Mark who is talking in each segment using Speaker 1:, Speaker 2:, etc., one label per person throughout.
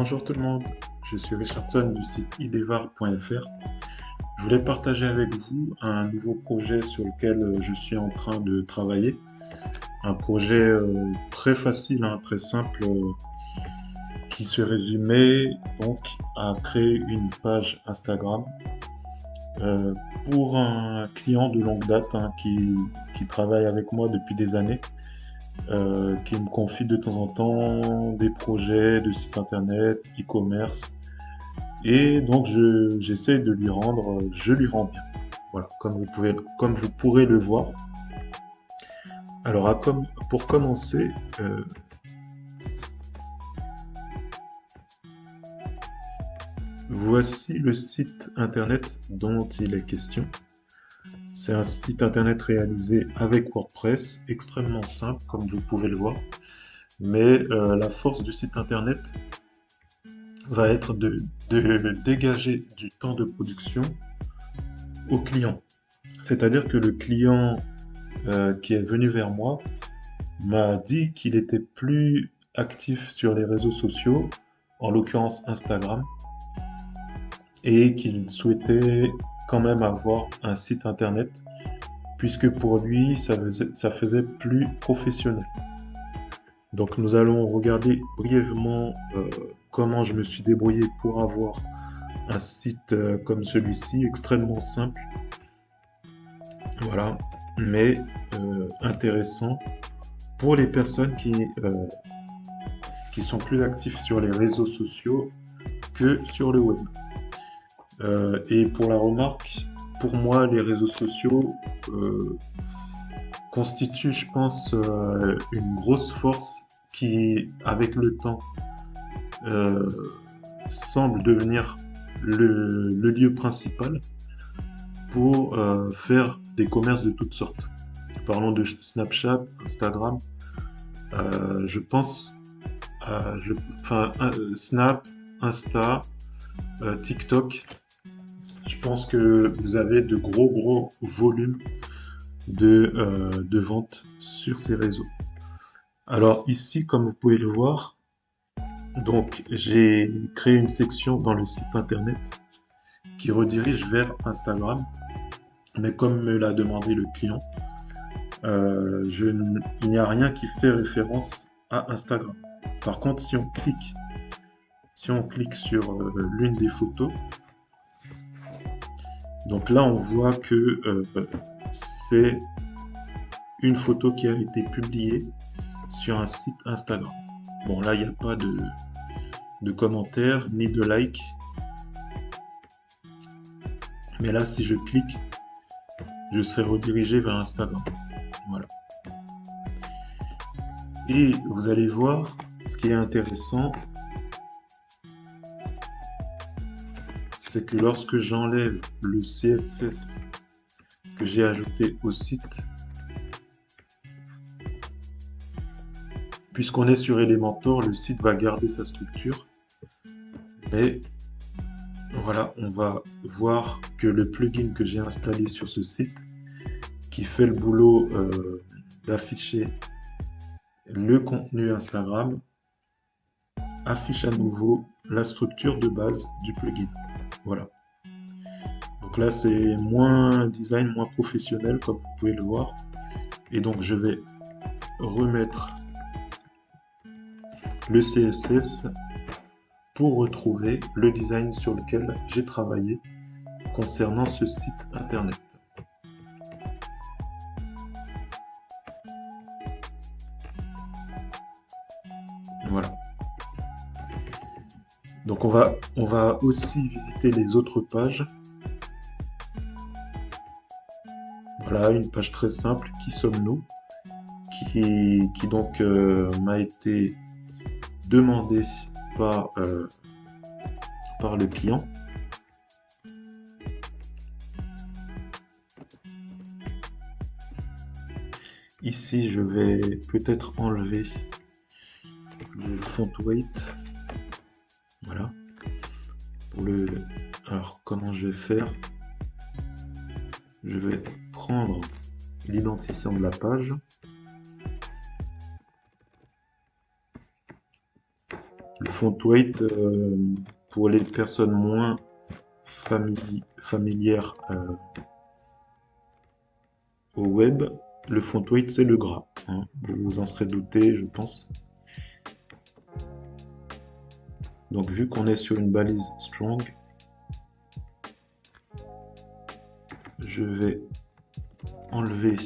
Speaker 1: Bonjour tout le monde, je suis Richardson du site idevar.fr. Je voulais partager avec vous un nouveau projet sur lequel je suis en train de travailler. Un projet très facile, très simple, qui se résumait donc à créer une page Instagram euh, pour un client de longue date qui travaille avec moi depuis des années, qui me confie de temps en temps des projets de site internet, e-commerce. Et donc j'essaie de lui rendre, je lui rends bien. Voilà, comme vous pourrez le voir. Alors pour commencer, voici le site internet dont il est question. C'est un site internet réalisé avec WordPress, extrêmement simple comme vous pouvez le voir. Mais la force du site internet va être de dégager du temps de production au client. C'est-à-dire que le client qui est venu vers moi m'a dit qu'il était plus actif sur les réseaux sociaux, en l'occurrence Instagram, et qu'il souhaitait quand même avoir un site internet, puisque pour lui, ça faisait plus professionnel. Donc nous allons regarder brièvement comment je me suis débrouillé pour avoir un site comme celui-ci, extrêmement simple, voilà, mais intéressant pour les personnes qui sont plus actifs sur les réseaux sociaux que sur le web. Et pour la remarque, pour moi, les réseaux sociaux constituent, je pense, une grosse force qui, avec le temps, euh, semble devenir le lieu principal pour faire des commerces de toutes sortes. Parlons de Snapchat, Instagram, je pense Snap, Insta, TikTok. Je pense que vous avez de gros volumes de ventes sur ces réseaux. Alors ici, comme vous pouvez le voir, donc j'ai créé une section dans le site internet qui redirige vers Instagram, mais comme me l'a demandé le client, il n'y a rien qui fait référence à Instagram. Par contre, si on clique sur l'une des photos, donc là on voit que c'est une photo qui a été publiée sur un site Instagram. Bon, là il n'y a pas de commentaires ni de likes, mais là si je clique, je serai redirigé vers Instagram. Voilà. Et vous allez voir, ce qui est intéressant, c'est que lorsque j'enlève le CSS que j'ai ajouté au site, puisqu'on est sur Elementor, le site va garder sa structure, mais voilà, on va voir que le plugin que j'ai installé sur ce site, qui fait le boulot d'afficher le contenu Instagram, affiche à nouveau la structure de base du plugin. Voilà. Donc là, c'est moins design, moins professionnel, comme vous pouvez le voir. Et donc, je vais remettre le CSS pour retrouver le design sur lequel j'ai travaillé concernant ce site internet. Voilà. Donc on va aussi visiter les autres pages. Voilà, une page très simple, qui sommes-nous, qui donc m'a été demandée par le client. Ici, je vais peut-être enlever le font weight. Voilà. Alors, comment je vais faire? Je vais prendre l'identifiant de la page. font weight, pour les personnes moins familières au web, le font weight c'est le gras, hein. Vous vous en serez douté, je pense. Donc vu qu'on est sur une balise strong, je vais enlever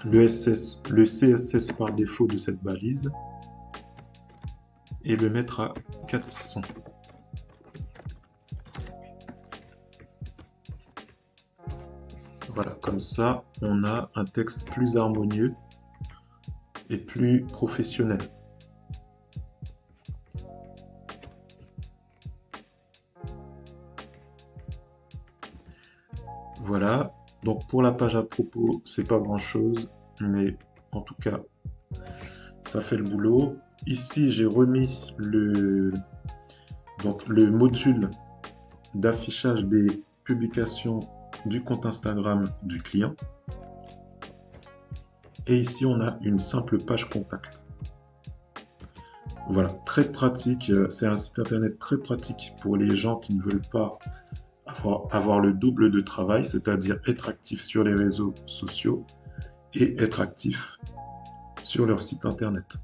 Speaker 1: le CSS par défaut de cette balise et le mettre à 400. Voilà, comme ça, on a un texte plus harmonieux et plus professionnel. Voilà, donc pour la page à propos, c'est pas grand-chose, mais en tout cas, ça fait le boulot. Ici, j'ai remis donc le module d'affichage des publications du compte Instagram du client. Et ici, on a une simple page contact. Voilà, très pratique. C'est un site internet très pratique pour les gens qui ne veulent pas avoir le double de travail, c'est-à-dire être actif sur les réseaux sociaux et être actif sur leur site internet.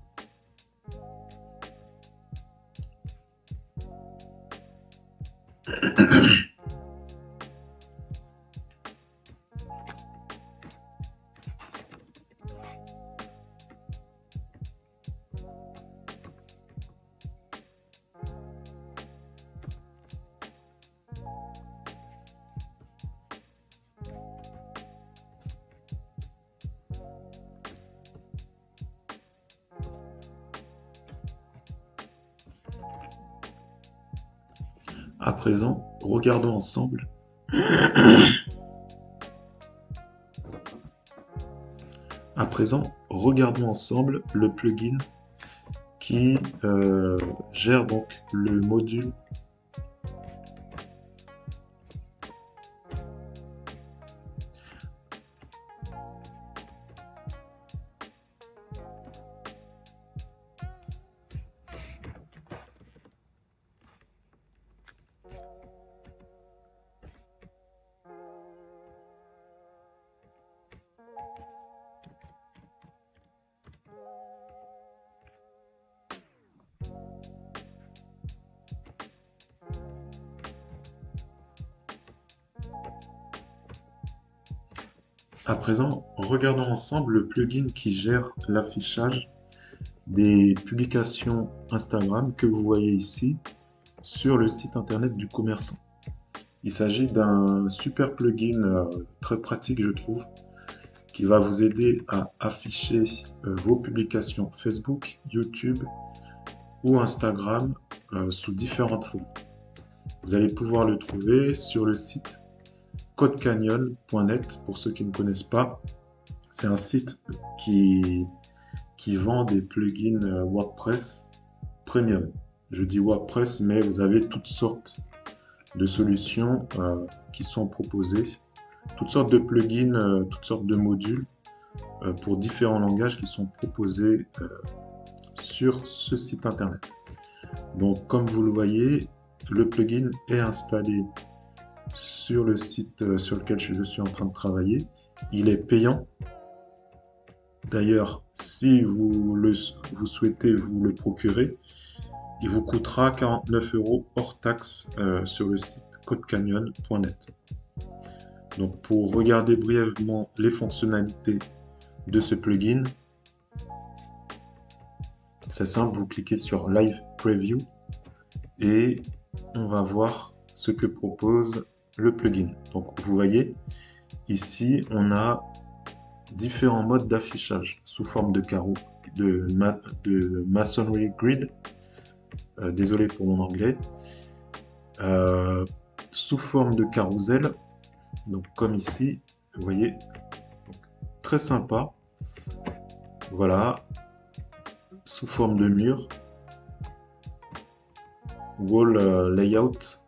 Speaker 1: À présent, regardons ensemble. À présent, regardons ensemble le plugin qui gère donc le module À présent, regardons ensemble le plugin qui gère l'affichage des publications Instagram que vous voyez ici sur le site internet du commerçant. Il s'agit d'un super plugin très pratique, je trouve, qui va vous aider à afficher vos publications Facebook, YouTube ou Instagram sous différentes formes. Vous allez pouvoir le trouver sur le site codecanyon.net pour ceux qui ne connaissent pas. C'est un site qui vend des plugins WordPress premium. Je dis WordPress, mais vous avez toutes sortes de solutions qui sont proposées, toutes sortes de plugins, toutes sortes de modules pour différents langages qui sont proposés sur ce site internet. Donc, comme vous le voyez, le plugin est installé sur le site sur lequel je suis en train de travailler. Il est payant. D'ailleurs, si vous souhaitez vous le procurer, il vous coûtera 49 € hors taxe sur le site codecanyon.net. Donc, pour regarder brièvement les fonctionnalités de ce plugin, c'est simple, vous cliquez sur Live Preview et on va voir ce que propose le plugin. Donc, vous voyez, ici, on a différents modes d'affichage sous forme de carreaux, de masonry grid. Désolé pour mon anglais. Sous forme de carrousel, donc comme ici, vous voyez, donc, très sympa. Voilà, sous forme de mur, wall layout,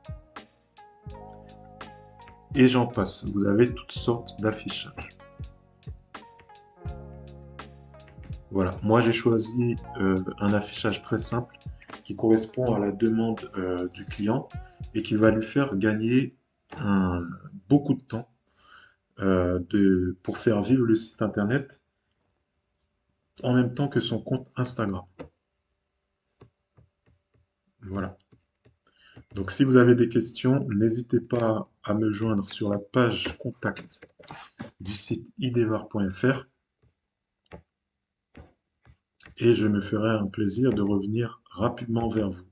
Speaker 1: et j'en passe. Vous avez toutes sortes d'affichages. Voilà, moi j'ai choisi un affichage très simple qui correspond à la demande du client et qui va lui faire gagner un- beaucoup de temps pour faire vivre le site internet en même temps que son compte Instagram. Voilà. Donc si vous avez des questions, n'hésitez pas à me joindre sur la page contact du site idevar.fr et je me ferai un plaisir de revenir rapidement vers vous.